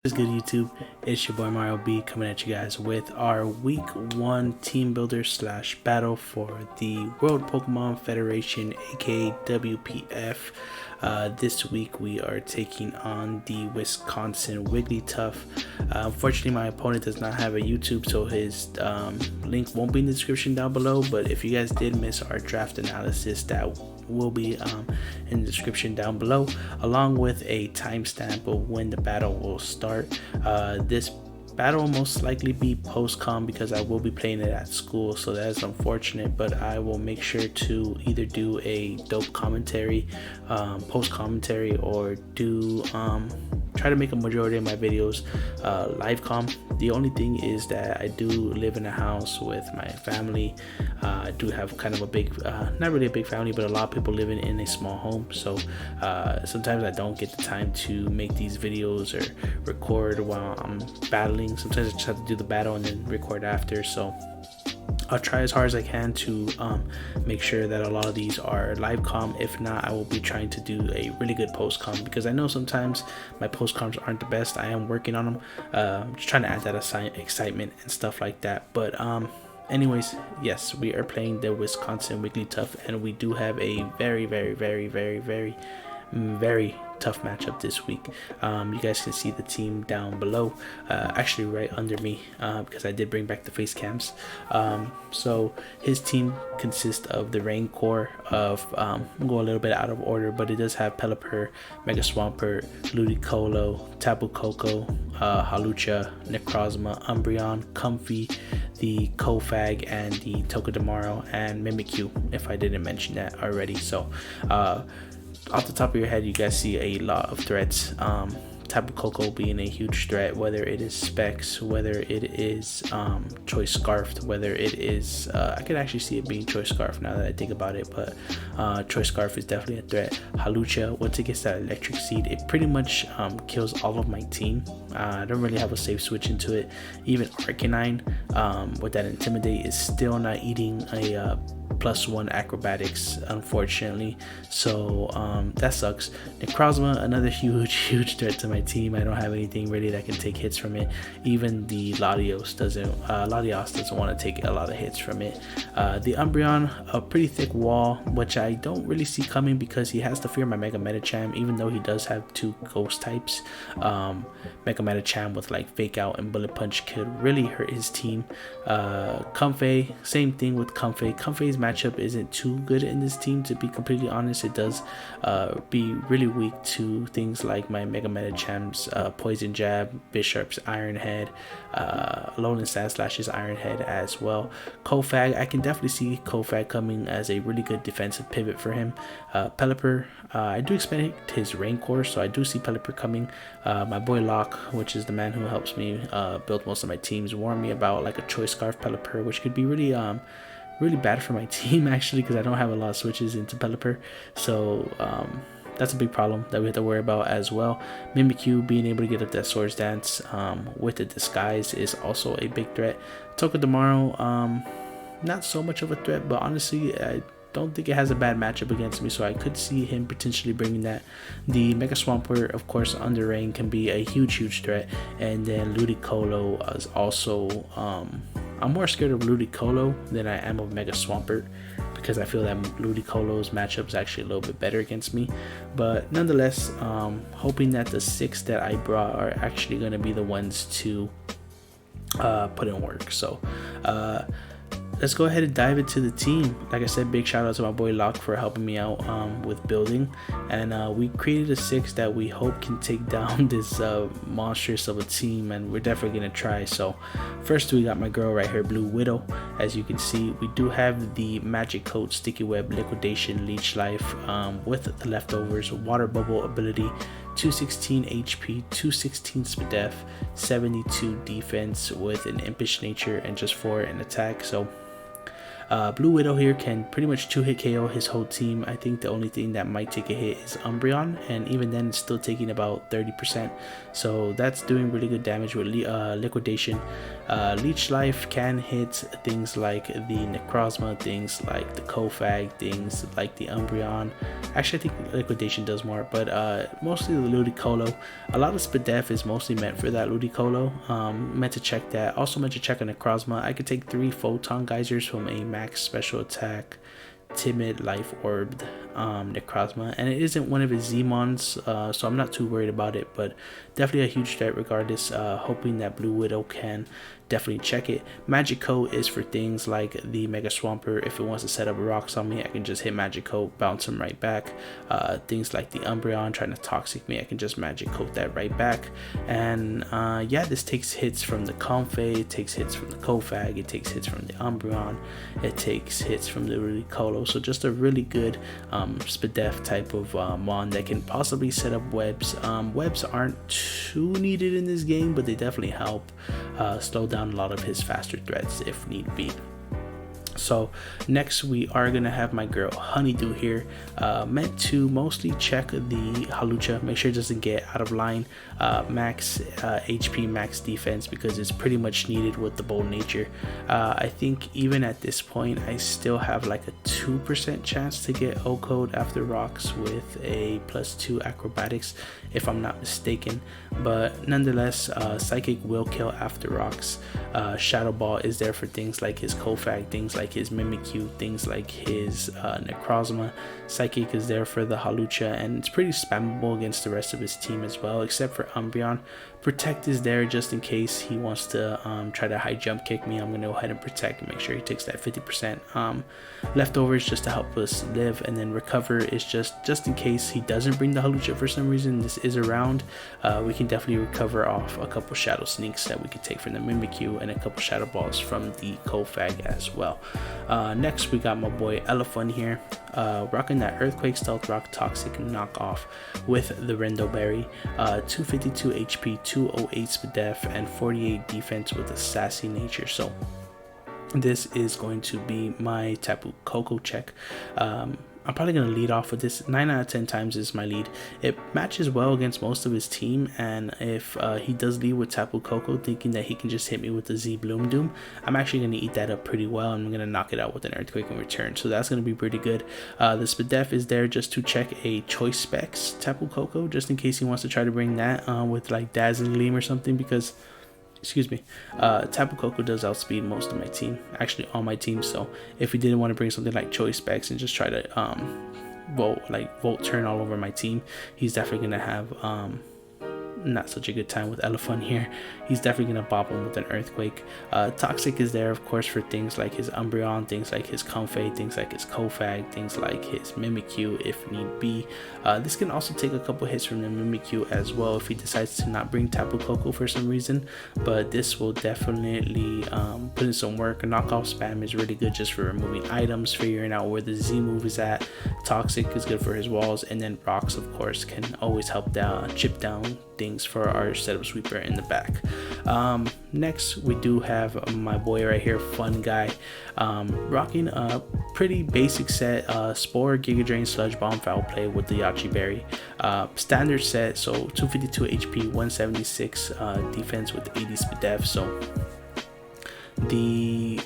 What's good, YouTube? It's your boy Mario B coming at you guys with our week 1 team builder slash battle for the World Pokemon Federation, aka WPF. This week we are taking on the Wisconsin Wigglytuff. Unfortunately, my opponent does not have a YouTube, so his link won't be in the description down below. But if you guys did miss our draft analysis, that will be in the description down below, along with a timestamp of when the battle will start. This battle will most likely be post-com because I will be playing it at school, so that is unfortunate, but I will make sure to either do a dope commentary, post commentary, or do try to make a majority of my videos live com. The only thing is that I do live in a house with my family. I do have kind of a big, not really a big family, but a lot of people living in a small home, so sometimes I don't get the time to make these videos or record while I'm battling. Sometimes I just have to do the battle and then record after, so I'll try as hard as I can to make sure that a lot of these are live com. If not, I will be trying to do a really good post com, because I know sometimes my post coms aren't the best. I am working on them, just trying to add that excitement and stuff like that. But anyways, yes, we are playing the Wisconsin Wigglytuff, and we do have a very tough matchup this week. You guys can see the team down below, actually right under me, because I did bring back the face cams. So his team consists of the Rain Core of, I'm going a little bit out of order, but it does have Pelipper, Mega Swampert, Ludicolo, Tapu Koko, Hawlucha, Necrozma, Umbreon, COMFEY, the Kofag, and the Togedemaru, and Mimikyu, if I didn't mention that already. So off the top of your head, you guys see a lot of threats. Tapu Koko being a huge threat, whether it is Specs, whether it is Choice Scarfed, whether it is I could actually see it being Choice Scarf now that I think about it, but Choice Scarf is definitely a threat. Hawlucha, once it gets that Electric Seed, it pretty much kills all of my team. I don't really have a safe switch into it. Even Arcanine with that Intimidate is still not eating a +1 acrobatics, unfortunately, so that sucks. Necrozma, another huge threat to my team. I don't have anything really that can take hits from it. Even the Latios doesn't want to take a lot of hits from it. The Umbreon, a pretty thick wall, which I don't really see coming because he has to fear my Mega Medicham, even though he does have 2 ghost types. Mega Medicham with like Fake Out and Bullet Punch could really hurt his team. COMFEY, same thing with COMFEY. COMFEY's matchup isn't too good in this team, to be completely honest. It does be really weak to things like my Mega Medicham's Poison Jab, Bishop's Iron Head, Alolan Sandslash's Iron Head as well. Kofag, I can definitely see Kofag coming as a really good defensive pivot for him. Pelipper, I do expect his Rain Core, so I do see Pelipper coming. My boy Locke, which is the man who helps me build most of my teams, warned me about like a Choice Scarf Pelipper, which could be really bad for my team actually, because I don't have a lot of switches into Pelipper, so that's a big problem that we have to worry about as well. Mimikyu being able to get up that Swords Dance with the Disguise is also a big threat. Togedemaru, not so much of a threat, but honestly I don't think it has a bad matchup against me, so I could see him potentially bringing that. The Mega Swampert, of course, under Rain can be a huge threat, and then Ludicolo is also I'm more scared of Ludicolo than I am of Mega Swampert, because I feel that Ludicolo's matchup is actually a little bit better against me. But nonetheless, hoping that the 6 that I brought are actually going to be the ones to put in work. So let's go ahead and dive into the team. Like I said, big shout out to my boy Locke for helping me out with building, and we created a 6 that we hope can take down this monstrous of a team, and we're definitely gonna try. So first we got my girl right here, Blue Widow. As you can see, we do have the Magic Coat, Sticky Web, Liquidation, Leech Life with the leftovers, Water Bubble ability, 216 HP, 216 SPDF, 72 defense with an Impish Nature, and just 4 in attack. So Blue Widow here can pretty much 2-hit KO his whole team. I think the only thing that might take a hit is Umbreon, and even then it's still taking about 30%. So that's doing really good damage with Liquidation. Leech Life can hit things like the Necrozma, things like the Kofag, things like the Umbreon. Actually, I think Liquidation does more, but mostly the Ludicolo. A lot of Spadef is mostly meant for that Ludicolo. Meant to check that. Also meant to check on Necrozma. I could take 3 Photon Geysers from a max special attack timid life orbed Necrozma, and it isn't one of his Z-Mons, so I'm not too worried about it, but definitely a huge threat regardless. Hoping that Blue Widow can definitely check it. Magico is for things like the Mega Swampert. If it wants to set up rocks on me, I can just hit Magico, bounce him right back. Things like the Umbreon trying to Toxic me, I can just Magico that right back. And yeah, this takes hits from the COMFEY, it takes hits from the Kofag, it takes hits from the Umbreon, it takes hits from the Ludicolo. So just a really good Spadef type of mon that can possibly set up webs. Webs aren't too needed in this game, but they definitely help slow down a lot of his faster threats if need be. So next we are gonna have my girl Honeydew here, meant to mostly check the Hawlucha, make sure it doesn't get out of line, max HP, max defense, because it's pretty much needed with the bold nature. I think even at this point I still have like a 2% chance to get O-code after rocks with a +2 acrobatics if I'm not mistaken, but nonetheless Psychic will kill after rocks. Shadow Ball is there for things like his Kofag, things like his Mimikyu, things like his Necrozma. Psychic is there for the Hawlucha, and it's pretty spammable against the rest of his team as well, except for Umbreon. Protect is there just in case he wants to try to high jump kick me. I'm going to go ahead and protect and make sure he takes that 50%. Leftovers just to help us live, and then recover is just in case he doesn't bring the Hawlucha for some reason. This is around. We can definitely recover off a couple Shadow Sneaks that we could take from the Mimikyu and a couple Shadow Balls from the Kofag as well. Next we got my boy Elephant here, rocking that Earthquake, Stealth Rock, Toxic knockoff with the Rendo Berry, 252 HP, 208 Spadef, and 48 defense with a sassy nature. So this is going to be my Tapu Koko check. I'm probably going to lead off with this. 9 out of 10 times is my lead. It matches well against most of his team, and if he does lead with Tapu Koko thinking that he can just hit me with the Z Bloom Doom, I'm actually going to eat that up pretty well, and I'm going to knock it out with an Earthquake in return. So that's going to be pretty good. The Spadef is there just to check a Choice Specs Tapu Koko, just in case he wants to try to bring that with like Dazzling Gleam or something, because excuse me, Tapu Koko does outspeed most of my team, actually all my team. So if he didn't want to bring something like Choice Specs and just try to Volt Turn all over my team, he's definitely gonna have not such a good time with Elephant here. He's definitely gonna bop him with an Earthquake. Toxic is there of course for things like his Umbreon, things like his COMFEY, things like his Kofag, things like his Mimikyu if need be. This can also take a couple hits from the Mimikyu as well if he decides to not bring Tapu Koko for some reason, but this will definitely put in some work. Knockoff spam is really good just for removing items, figuring out where the Z move is at. Toxic is good for his walls, and then rocks of course can always help chip down things for our setup sweeper in the back. Next we do have my boy right here, Fun Guy, rocking a pretty basic set, Spore, Giga Drain, Sludge Bomb, Foul Play with the Yachi Berry. Standard set, so 252 HP, 176 defense with 80 Spadef. So the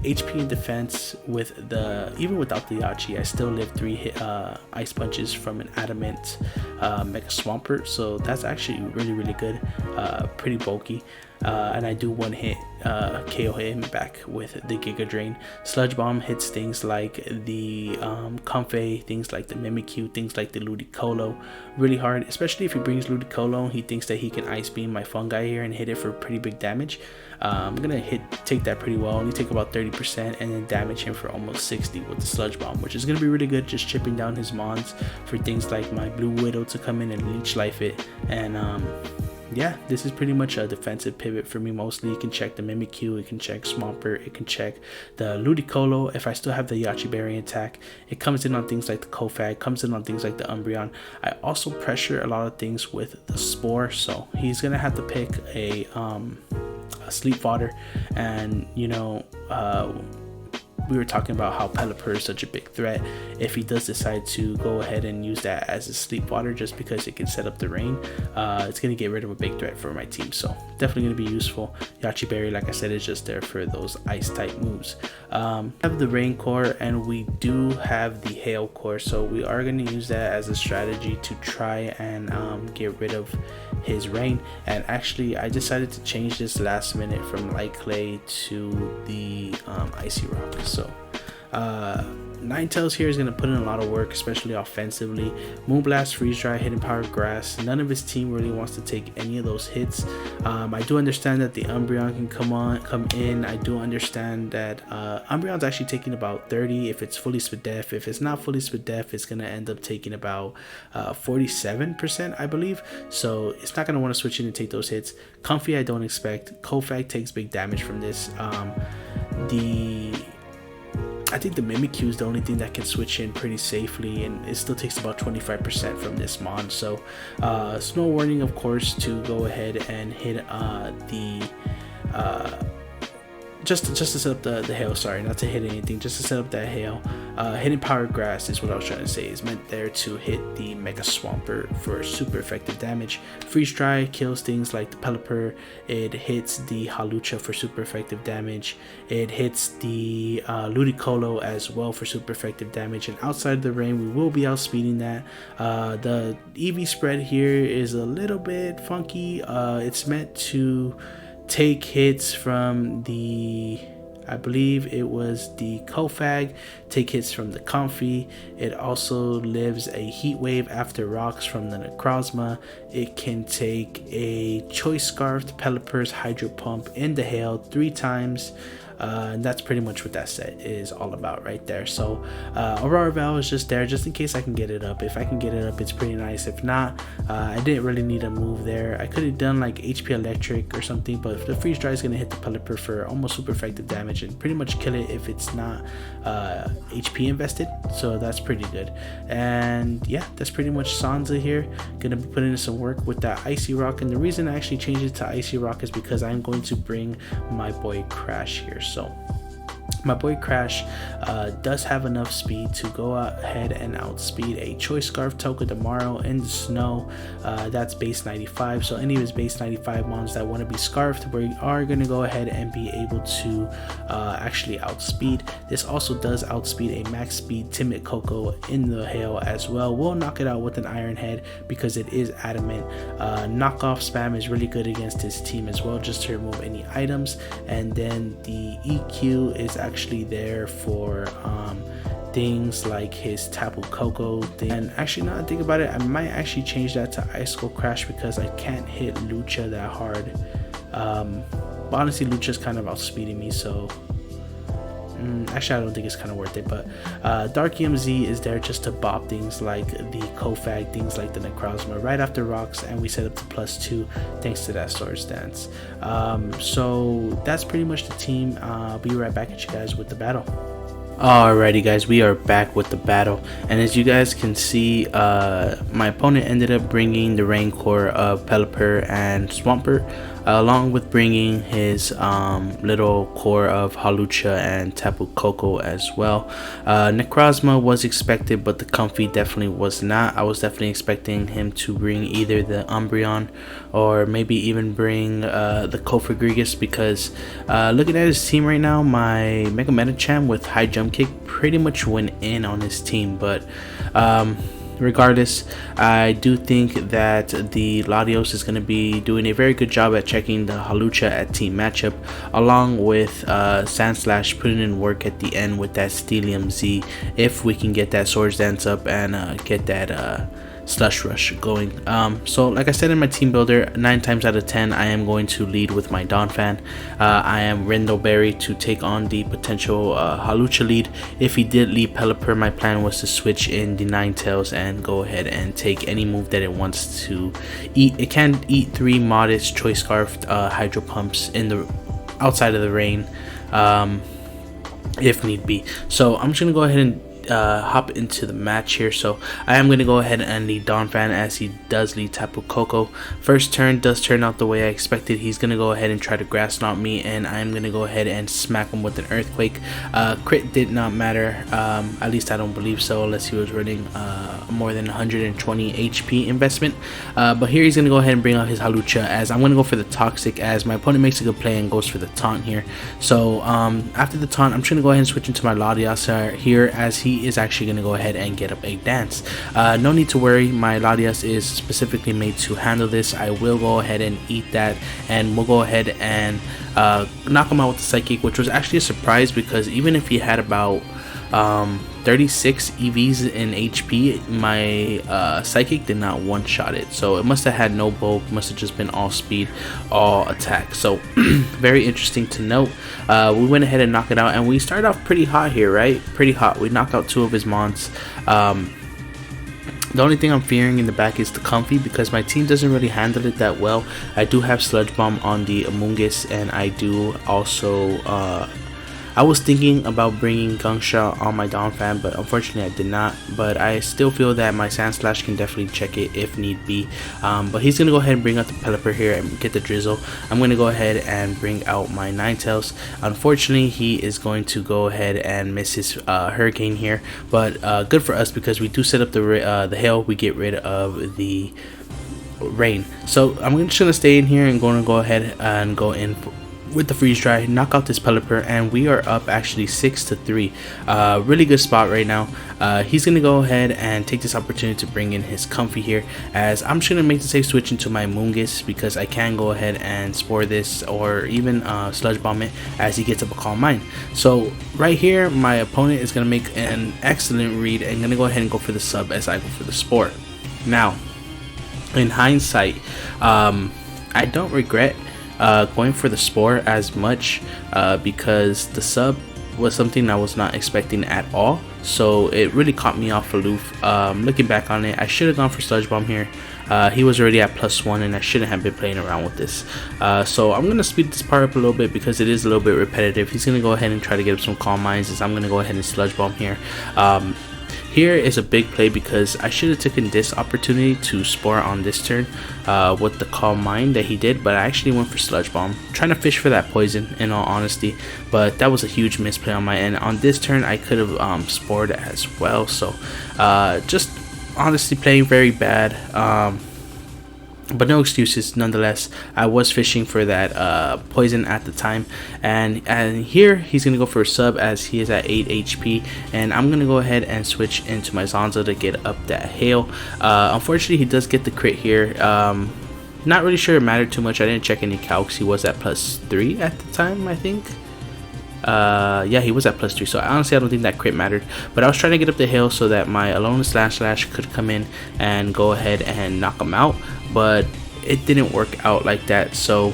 HP and defense with the, even without the Yachi, I still live 3 ice punches from an adamant Mega Swampert, so that's actually really good, pretty bulky. And I do 1 hit KO him back with the Giga Drain. Sludge Bomb hits things like the COMFEY, things like the Mimikyu, things like the Ludicolo really hard, especially if he brings Ludicolo and he thinks that he can Ice Beam my Fungi here and hit it for pretty big damage. I'm gonna take that pretty well, only take about 30%, and then damage him for almost 60 with the Sludge Bomb, which is gonna be really good, just chipping down his mons for things like my Blue Widow to come in and Leech Life it. And yeah, this is pretty much a defensive pivot for me mostly. You can check the Mimikyu, it can check Swampert, it can check the Ludicolo if I still have the Yachi Berry attack. It comes in on things like the Kofag, comes in on things like the Umbreon. I also pressure a lot of things with the Spore, so he's gonna have to pick a Sleep Fodder, and you know, we were talking about how Pelipper is such a big threat. If he does decide to go ahead and use that as a sleep water just because it can set up the rain, it's going to get rid of a big threat for my team. So definitely going to be useful. Yache Berry, like I said, is just there for those ice type moves. Have the rain core, and we do have the hail core, so we are going to use that as a strategy to try and get rid of his rain. And actually I decided to change this last minute from light clay to the icy rock. So Ninetales here is going to put in a lot of work, especially offensively. Moonblast, Freeze Dry, Hidden Power, Grass. None of his team really wants to take any of those hits. I do understand that the Umbreon can come in. I do understand that Umbreon's actually taking about 30 if it's fully Spadef. If it's not fully Spadef, it's going to end up taking about 47%, I believe. So it's not going to want to switch in and take those hits. Comfey, I don't expect. Kofag takes big damage from this. I think the Mimikyu is the only thing that can switch in pretty safely, and it still takes about 25% from this mon. So Snow Warning, of course, to go ahead and hit just to set up the hail. Sorry, not to hit anything, just to set up that hail. Hidden Power Grass is what I was trying to say, is meant there to hit the Mega Swampert for super effective damage. Freeze Dry kills things like the Pelipper. It hits the Hawlucha for super effective damage. It hits the Ludicolo as well for super effective damage. And outside of the rain, we will be outspeeding that. The EV spread here is a little bit funky. It's meant to take hits from the, I believe it was the Kofag, take hits from the Comfey. It also lives a Heat Wave after rocks from the Necrozma. It can take a Choice Scarf, Pelipper's Hydro Pump, in the hail 3 times. And that's pretty much what that set is all about right there. So Aurora Veil is just there just in case I can get it up. If I can get it up, it's pretty nice. If not, I didn't really need a move there. I could have done like HP Electric or something, but the Freeze Dry is going to hit the Pelipper for almost super effective damage and pretty much kill it if it's not HP invested. So that's pretty good. And yeah, that's pretty much Sansa here. Gonna be putting in some work with that Icy Rock, and the reason I actually changed it to Icy Rock is because I'm going to bring my boy Crash here. So my boy Crash does have enough speed to go ahead and outspeed a Choice Scarf Togedemaru in the snow. That's base 95, so any of his base 95 mons that want to be scarfed, we are going to go ahead and be able to actually outspeed. This also does outspeed a max speed Timid Coco in the hail as well. We'll knock it out with an Iron Head because it is adamant. Knockoff spam is really good against his team as well, just to remove any items. And then the EQ is actually there for things like his Tapu Koko thing. And actually, now I think about it, I might actually change that to Icicle Crash because I can't hit Lucha that hard. But honestly, Lucha's kind of outspeeding me, so actually I don't think it's kind of worth it. But Dark EMZ is there just to bop things like the Kofag, things like the Necrozma right after rocks, and we set up the +2 thanks to that Swords Dance. So that's pretty much the team. I'll be right back at you guys with the battle. Alrighty guys, we are back with the battle, and as you guys can see, my opponent ended up bringing the Rain Core of Pelipper and Swampert, along with bringing his little core of Hawlucha and Tapu Koko as well. Necrozma was expected, but the Comfey definitely was not. I was definitely expecting him to bring either the Umbreon or maybe even bring the Kofagrigus, because looking at his team right now, my Mega Metachamp with High Jump Kick pretty much went in on his team. But regardless, I do think that the Latios is going to be doing a very good job at checking the Hawlucha at team matchup, along with Sandslash putting in work at the end with that Steelium Z, if we can get that Swords Dance up and get that Slush Rush going. So like I said in my team builder, 9 times out of 10 I am going to lead with my Donphan. I am Rindleberry to take on the potential Hawlucha lead. If he did lead Pelipper, my plan was to switch in the Ninetales and go ahead and take any move that it wants to eat. It can eat 3 modest Choice Scarf Hydro Pumps in the outside of the rain if need be. So I'm just gonna go ahead and hop into the match here. So I am going to go ahead and lead Donphan as he does lead Tapu Koko. First turn does turn out the way I expected. He's going to go ahead and try to grass stomp me, and I'm going to go ahead and smack him with an earthquake. Crit did not matter, at least I don't believe so, unless he was running more than 120 HP investment. But here he's going to go ahead and bring out his Hawlucha, as I'm going to go for the Toxic, as my opponent makes a good play and goes for the taunt here. So after the taunt, I'm just going to go ahead and switch into my Latias here, as he is actually going to go ahead and get up a dance. No need to worry, my Latias is specifically made to handle this. I will go ahead and eat that, and we'll go ahead and knock him out with the Psychic, which was actually a surprise, because even if he had about 36 EVs in HP, my Psychic did not one-shot it. So it must have had no bulk, must have just been all speed, all attack. So very interesting to note. We went ahead and knocked it out, and we started off pretty hot here, right? Pretty hot. We knocked out 2 of his mons. The only thing I'm fearing in the back is the Comfey, because my team doesn't really handle it that well. I do have Sludge Bomb on the Amoonguss, and I do also I was thinking about bringing Gunsha on my Donphan, but unfortunately I did not. But I still feel that my Sand Slash can definitely check it if need be. But he's going to go ahead and bring out the Pelipper here and get the Drizzle. I'm going to go ahead and bring out my Ninetales. Unfortunately, he is going to go ahead and miss his Hurricane here. But good for us, because we do set up the Hail. We get rid of the Rain. So I'm just going to stay in here and going to go ahead and go in with the Freeze Dry, knock out this Pelipper, and we are up actually 6-3. Really good spot right now. He's gonna go ahead and take this opportunity to bring in his Comfey here, as I'm just gonna make the safe switch into my Amoonguss, because I can go ahead and Spore this, or even Sludge Bomb it as he gets up a Calm Mind. So right here, my opponent is gonna make an excellent read and gonna go ahead and go for the sub as I go for the Spore. Now, in hindsight, I don't regret going for the Spore as much, because the sub was something I was not expecting at all, so it really caught me off aloof. Looking back on it, I should have gone for Sludge Bomb here. He was already at +1, and I shouldn't have been playing around with this. So I'm going to speed this part up a little bit, because it is a little bit repetitive. He's going to go ahead and try to get up some Calm Minds, as I'm going to go ahead and Sludge Bomb here. Here is a big play, because I should have taken this opportunity to Spore on this turn with the Calm Mind that he did, but I actually went for Sludge Bomb, trying to fish for that poison in all honesty, but that was a huge misplay on my end. On this turn I could have Spored as well, so just honestly playing very bad. But no excuses nonetheless. I was fishing for that poison at the time, and here he's gonna go for a sub, as he is at 8 HP, and I'm gonna go ahead and switch into my Zanza to get up that Hail. Unfortunately, he does get the crit here. Not really sure it mattered too much. I didn't check any calcs. He was at +3 at the time, I think. Yeah, he was at +3, so honestly I don't think that crit mattered, but I was trying to get up the hill so that my Alone Slash could come in and go ahead and knock him out, but it didn't work out like that. So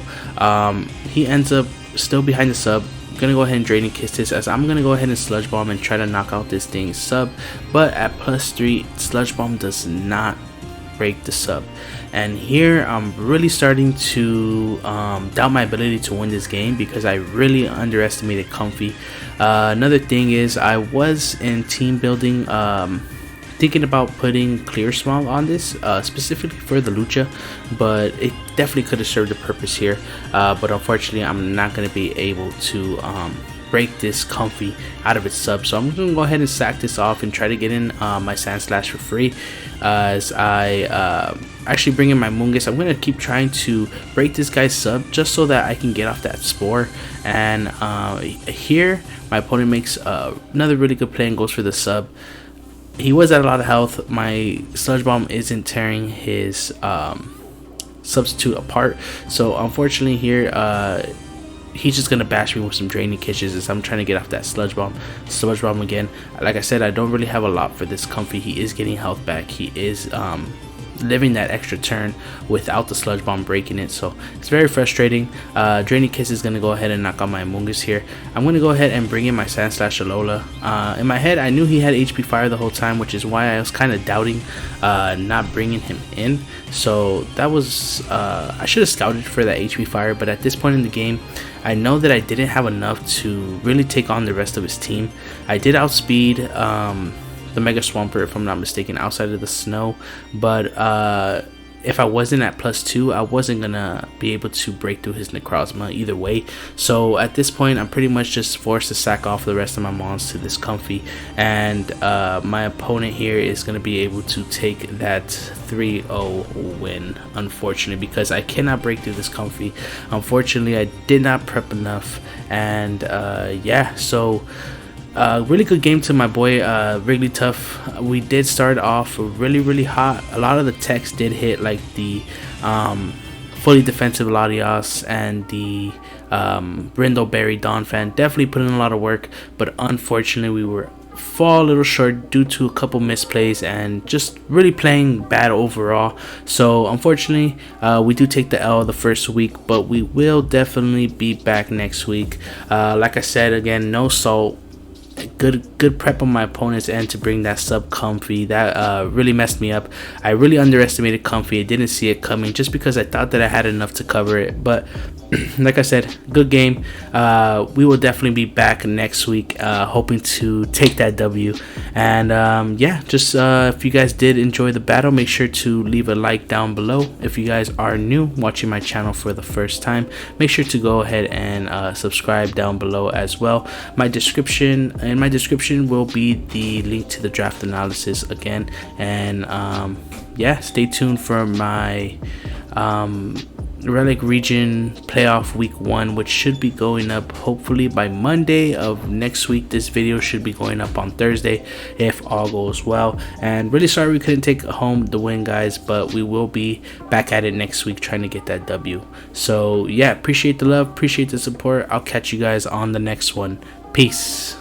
he ends up still behind the sub. I'm gonna go ahead and Draining Kisses, as I'm gonna go ahead and Sludge Bomb and try to knock out this thing's sub, but at +3 Sludge Bomb does not break the sub. And here I'm really starting to doubt my ability to win this game, because I really underestimated Comfey. Another thing is, I was in team building thinking about putting Clear Smog on this, specifically for the Lucha, but it definitely could have served a purpose here. But unfortunately I'm not going to be able to break this Comfey out of its sub, so I'm going to go ahead and sack this off and try to get in my Sand Slash for free, as I actually bring in my Amoonguss. I'm going to keep trying to break this guy's sub just so that I can get off that Spore. And here my opponent makes another really good play and goes for the sub. He was at a lot of health. My Sludge Bomb isn't tearing his substitute apart, so unfortunately here he's just gonna bash me with some Draining Kisses as I'm trying to get off that Sludge Bomb again. Like I said, I don't really have a lot for this Comfey. He is getting health back. He is living that extra turn without the Sludge Bomb breaking it, so it's very frustrating. Draining Kiss is going to go ahead and knock out my Amoonguss here. I'm going to go ahead and bring in my Sand Slash Alola. In my head I knew he had HP Fire the whole time, which is why I was kind of doubting not bringing him in. So that was I should have scouted for that HP Fire, but at this point in the game I know that I didn't have enough to really take on the rest of his team. I did outspeed the Mega Swampert, if I'm not mistaken, outside of the snow. But if I wasn't at +2, I wasn't gonna be able to break through his Necrozma either way. So at this point, I'm pretty much just forced to sack off the rest of my mons to this Comfey, and my opponent here is gonna be able to take that 3-0 win, unfortunately, because I cannot break through this Comfey. Unfortunately, I did not prep enough, and yeah, so really good game to my boy Wigglytuff. We did start off really hot. A lot of the techs did hit, like the fully defensive Latios and the Brindleberry Donphan. Definitely put in a lot of work, but unfortunately we were fall a little short due to a couple misplays and just really playing bad overall. So unfortunately we do take the L the first week, but we will definitely be back next week. Like I said, again, no salt. Good prep on my opponent's end to bring that sub Comfey. That really messed me up. I really underestimated Comfey. I didn't see it coming just because I thought that I had enough to cover it. But like I said, good game. We will definitely be back next week, hoping to take that W. And yeah, just if you guys did enjoy the battle, make sure to leave a like down below. If you guys are new watching my channel for the first time, make sure to go ahead and subscribe down below as well. In my description will be the link to the draft analysis again. And yeah, stay tuned for my Relic Region Playoff Week 1, which should be going up hopefully by Monday of next week. This video should be going up on Thursday if all goes well. And really sorry we couldn't take home the win, guys, but we will be back at it next week trying to get that W. So yeah, appreciate the love, appreciate the support. I'll catch you guys on the next one. Peace.